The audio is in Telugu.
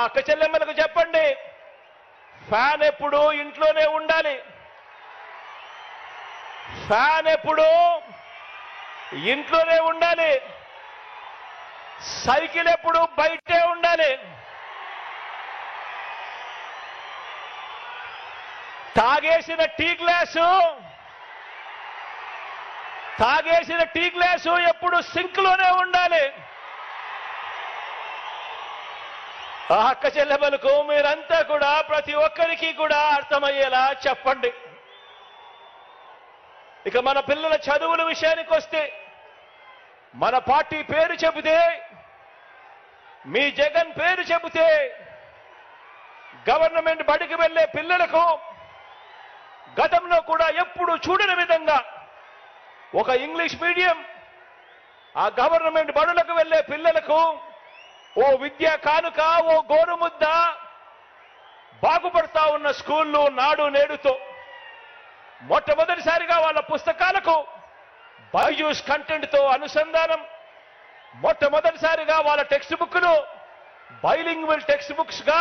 అక్క చెల్లెమ్మలకు చెప్పండి, ఫ్యాన్ ఎప్పుడు ఇంట్లోనే ఉండాలి. ఫ్యాన్ ఎప్పుడు ఇంట్లోనే ఉండాలి. సైకిల్ ఎప్పుడు బయటే ఉండాలి. తాగేసిన టీ గ్లాసు ఎప్పుడు సింక్ లోనే ఉండాలి. ఆ అక్క చెల్లెమ్మలకు మీరంతా కూడా ప్రతి ఒక్కరికి కూడా అర్థమయ్యేలా చెప్పండి. ఇక మన పిల్లల చదువుల విషయానికి వస్తే, మన పార్టీ పేరు చెబితే, మీ జగన్ పేరు చెబితే గవర్నమెంట్ బడికి వెళ్లే పిల్లలకు గతంలో కూడా ఎప్పుడు చూడని విధంగా ఒక ఇంగ్లీష్ మీడియం, ఆ గవర్నమెంట్ బడులకు వెళ్లే పిల్లలకు ఓ విద్యా కానుక, ఓ గోరుముద్ద, బాగుపడతా ఉన్న స్కూళ్ళు నాడు నేడుతో మొట్టమొదటిసారిగా వాళ్ళ పుస్తకాలకు బైజూస్ కంటెంట్ తో అనుసంధానం, మొట్టమొదటిసారిగా వాళ్ళ టెక్స్ట్ బుక్లు బైలింగ్వల్ టెక్స్ట్ బుక్స్ గా